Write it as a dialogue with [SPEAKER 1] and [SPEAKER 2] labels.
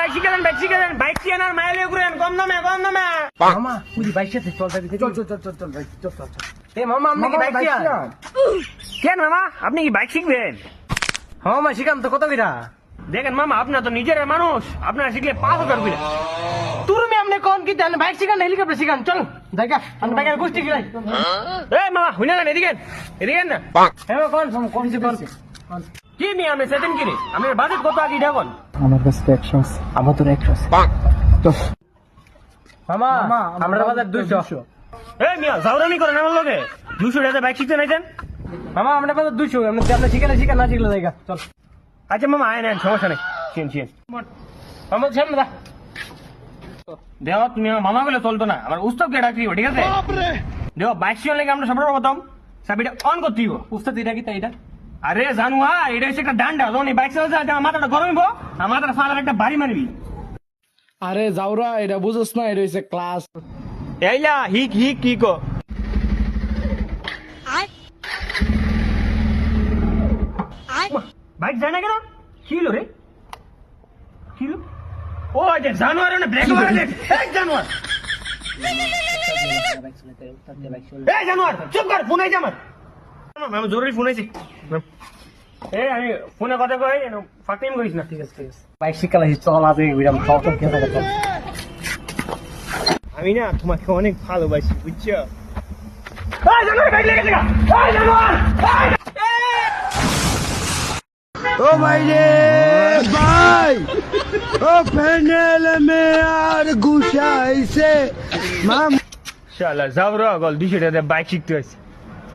[SPEAKER 1] Bike শিখেলেন bike কি আনার মাইলে ঘুরেন কম দামে
[SPEAKER 2] মামা পুরি বাইক সাথে চল ভাই চল এ মামা আপনি কি বাইক শিখান?
[SPEAKER 1] কেন মামা আপনি কি বাইক শিখবেন?
[SPEAKER 2] হ্যাঁ মামা শিখান তো কত কিরা?
[SPEAKER 1] দেখেন মামা আপনার তো নিজের মানুষ, আপনারা শিখলে 5,000 করে।
[SPEAKER 2] তুমি আপনি কোন কি জানেন বাইক শিখান না হেলিকপ্টার শিখান? চল দেখা আমি বাইকের গোষ্ঠী গিলাই।
[SPEAKER 1] এই মামা হুইনা না এদিকে না
[SPEAKER 2] হ্যাঁ কোন
[SPEAKER 1] কি মি আমি সেদিন কিনে আমি বাজেট কত আগে দেখুন।
[SPEAKER 2] আমার কাছে 100 আছে, আমার তোর 100 আছে। তো মামা আমরা বাজার 200।
[SPEAKER 1] এই মিয়া জাউরানি করেন আমার লগে 200 টাকা বাইক শিখতে নাইছেন।
[SPEAKER 2] মামা আমরা বাজার 200, আপনি শিখালে শিখান না শিখলে দেখা চল।
[SPEAKER 1] আচ্ছা মামা আয় নেন সমস্যা নেই চিন
[SPEAKER 2] মামা সামনে দা
[SPEAKER 1] দেখো তুমি আমার মামা বলে চলতো না, আমার উস্তাদকে ডাকতে দিব ঠিক আছে? দেখো বাইক শিখার লেগে আমরা সবার প্রথম চাবিটা অন করতে দিব।
[SPEAKER 2] উস্তাদ এটা কি তাই এটা?
[SPEAKER 1] আরে জানো এটা হচ্ছে একটা ডান্ডা, যখন বাইক চালাতে আমার মাথাটা গরম হইব, আমার মাথাটা ফাদার একটা বাড়ি মারবি।
[SPEAKER 3] আরে যাওরা এটা বুঝোস না, এটা হইছে ক্লাস।
[SPEAKER 1] এইলা হিক কি কো বাইক যায় না কেন? কি হলো রে? কি হলো? ও যে জানোয়ার না ব্রেক মারা দে। এই জানোয়ার চুপ কর, ফোন আইছে আমার। আমি জরুরি ফোন আইছে। এই আমি ফোনে কথা কই ফাকিং করিস না।
[SPEAKER 2] ঠিক আছে বাইক শিখালে চল আজ বিরাম চল কে থাকে চল।
[SPEAKER 1] আমি না তোমাকে অনেক ভালোবাসি বুঝছো? এই জানোয়ার বাইক লেগে গেছে। এই জানোয়ার
[SPEAKER 3] ও ভাই রে ভাই, ও প্যানেল মে আর ঘুষাইছে মাম।
[SPEAKER 1] শালা যাও রে গল 200 টাকা বাইক শিখতে হইছে।